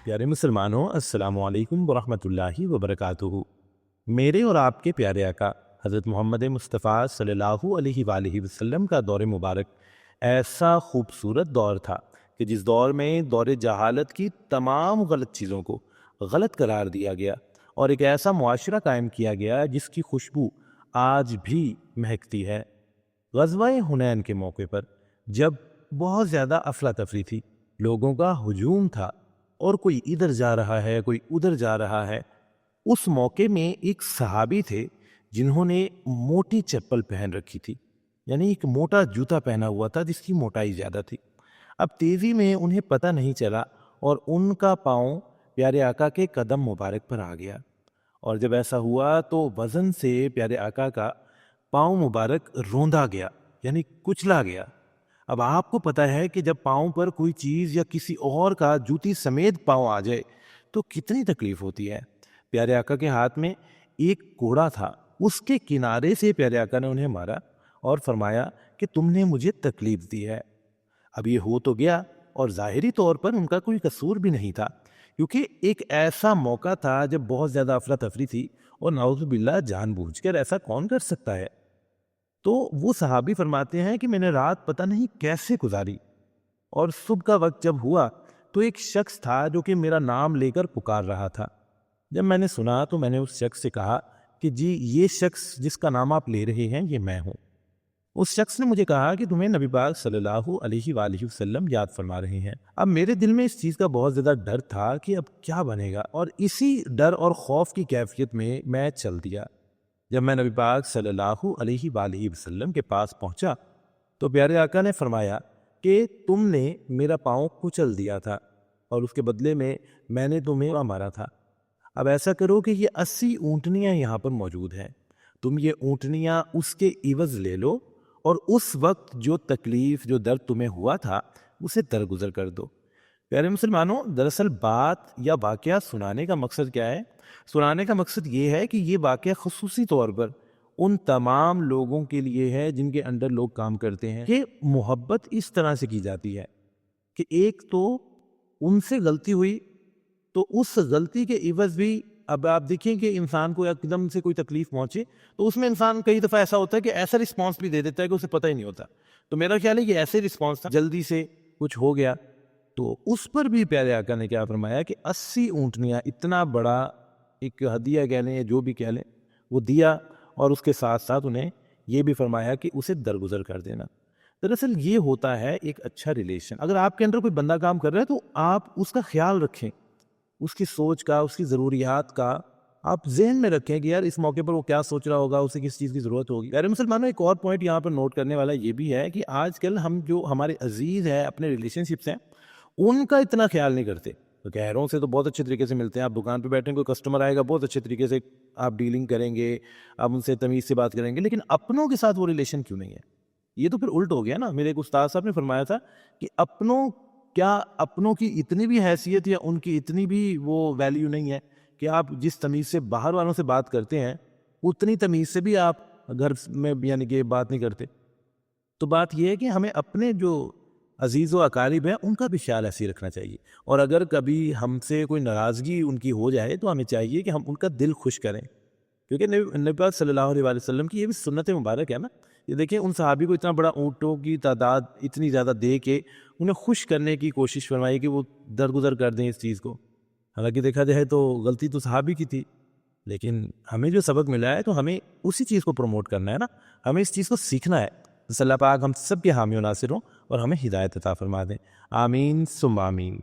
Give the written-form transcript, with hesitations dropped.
پیارے مسلمانوں، السلام علیکم ورحمۃ اللہ وبرکاتہ۔ میرے اور آپ کے پیارے آقا حضرت محمد مصطفیٰ صلی اللہ علیہ وآلہ وسلم کا دور مبارک ایسا خوبصورت دور تھا کہ جس دور میں دور جہالت کی تمام غلط چیزوں کو غلط قرار دیا گیا اور ایک ایسا معاشرہ قائم کیا گیا جس کی خوشبو آج بھی مہکتی ہے۔ غزوہ حنین کے موقع پر جب بہت زیادہ افراتفری تھی، لوگوں کا ہجوم تھا اور کوئی ادھر جا رہا ہے کوئی ادھر جا رہا ہے، اس موقع میں ایک صحابی تھے جنہوں نے موٹی چپل پہن رکھی تھی، یعنی ایک موٹا جوتا پہنا ہوا تھا جس کی موٹائی زیادہ تھی۔ اب تیزی میں انہیں پتہ نہیں چلا اور ان کا پاؤں پیارے آقا کے قدم مبارک پر آ گیا، اور جب ایسا ہوا تو وزن سے پیارے آقا کا پاؤں مبارک روندا گیا، یعنی کچلا گیا۔ اب آپ کو پتہ ہے کہ جب پاؤں پر کوئی چیز یا کسی اور کا جوتی سمیت پاؤں آ جائے تو کتنی تکلیف ہوتی ہے۔ پیارے آقا کے ہاتھ میں ایک کوڑا تھا، اس کے کنارے سے پیارے آقا نے انہیں مارا اور فرمایا کہ تم نے مجھے تکلیف دی ہے۔ اب یہ ہو تو گیا، اور ظاہری طور پر ان کا کوئی قصور بھی نہیں تھا، کیونکہ ایک ایسا موقع تھا جب بہت زیادہ افراتفری تھی، اور نعوذ باللہ جان بوجھ کر ایسا کون کر سکتا ہے۔ تو وہ صحابی فرماتے ہیں کہ میں نے رات پتہ نہیں کیسے گزاری، اور صبح کا وقت جب ہوا تو ایک شخص تھا جو کہ میرا نام لے کر پکار رہا تھا۔ جب میں نے سنا تو میں نے اس شخص سے کہا کہ جی یہ شخص جس کا نام آپ لے رہے ہیں یہ میں ہوں۔ اس شخص نے مجھے کہا کہ تمہیں نبی پاک صلی اللہ علیہ وآلہ وسلم یاد فرما رہے ہیں۔ اب میرے دل میں اس چیز کا بہت زیادہ ڈر تھا کہ اب کیا بنے گا، اور اسی ڈر اور خوف کی کیفیت میں چل دیا۔ جب میں نبی پاک صلی اللہ علیہ وآلہ وسلم کے پاس پہنچا تو پیارے آقا نے فرمایا کہ تم نے میرا پاؤں کچل دیا تھا اور اس کے بدلے میں نے تمہیں مارا تھا۔ اب ایسا کرو کہ یہ 80 اونٹنیاں یہاں پر موجود ہیں، تم یہ اونٹنیاں اس کے عوض لے لو، اور اس وقت جو تکلیف جو درد تمہیں ہوا تھا اسے درگزر کر دو۔ پیارے مسلمانوں، دراصل بات یا واقعہ سنانے کا مقصد کیا ہے؟ سنانے کا مقصد یہ ہے کہ یہ واقعہ خصوصی طور پر ان تمام لوگوں کے لیے ہے جن کے انڈر لوگ کام کرتے ہیں کہ محبت اس طرح سے کی جاتی ہے کہ ایک تو ان سے غلطی ہوئی تو اس غلطی کے عوض بھی، اب آپ دیکھیں کہ انسان کو ایک دم سے کوئی تکلیف پہنچے تو اس میں انسان کئی دفعہ ایسا ہوتا ہے کہ ایسا رسپانس بھی دے دیتا ہے کہ اسے پتہ ہی نہیں ہوتا۔ تو میرا خیال ہے کہ ایسے رسپانس تھا، جلدی سے کچھ ہو گیا، تو اس پر بھی پیارے آقا نے کیا فرمایا کہ 80 اونٹنیاں، اتنا بڑا ایک ہدیہ کہہ لیں یا جو بھی کہہ لیں، وہ دیا، اور اس کے ساتھ ساتھ انہیں یہ بھی فرمایا کہ اسے درگزر کر دینا۔ دراصل یہ ہوتا ہے ایک اچھا ریلیشن۔ اگر آپ کے اندر کوئی بندہ کام کر رہا ہے تو آپ اس کا خیال رکھیں، اس کی سوچ کا، اس کی ضروریات کا آپ ذہن میں رکھیں کہ یار اس موقع پر وہ کیا سوچ رہا ہوگا، اسے کس چیز کی ضرورت ہوگی۔ پیارے مسلمانوں، ایک اور پوائنٹ یہاں پر نوٹ کرنے والا یہ بھی ہے کہ آج کل ہم جو ہمارے عزیز ہیں، اپنے ریلیشن شپس ہیں، ان کا اتنا خیال نہیں کرتے۔ تو غیروں سے تو بہت اچھے طریقے سے ملتے ہیں، آپ دکان پہ بیٹھیں، کوئی کسٹمر آئے گا، بہت اچھے طریقے سے آپ ڈیلنگ کریں گے، آپ ان سے تمیز سے بات کریں گے، لیکن اپنوں کے ساتھ وہ ریلیشن کیوں نہیں ہے؟ یہ تو پھر الٹ ہو گیا نا۔ میرے ایک استاد صاحب نے فرمایا تھا کہ اپنوں کی اتنی بھی حیثیت یا ان کی اتنی بھی وہ ویلیو نہیں ہے کہ آپ جس تمیز سے باہر والوں سے بات کرتے ہیں اتنی تمیز سے بھی آپ گھر میں یعنی کہ بات نہیں کرتے۔ تو بات یہ ہے کہ ہمیں اپنے جو عزیز و اقارب ہیں ان کا بھی خیال ایسے ہی رکھنا چاہیے، اور اگر کبھی ہم سے کوئی ناراضگی ان کی ہو جائے تو ہمیں چاہیے کہ ہم ان کا دل خوش کریں، کیونکہ نبی پاک صلی اللہ علیہ وسلم کی یہ بھی سنت مبارک ہے نا۔ یہ دیکھیں ان صحابی کو اتنا بڑا اونٹوں کی تعداد اتنی زیادہ دے کے انہیں خوش کرنے کی کوشش فرمائی کہ وہ درگزر کر دیں اس چیز کو۔ حالانکہ دیکھا جائے تو غلطی تو صحابی کی تھی، لیکن ہمیں جو سبق ملا ہے تو ہمیں اسی چیز کو پروموٹ کرنا ہے نا، ہمیں اس چیز کو سیکھنا ہے۔ اللہ پاک ہم سب کے حامی و ناصر ہوں اور ہمیں ہدایت عطا فرما دیں، آمین ثم آمین۔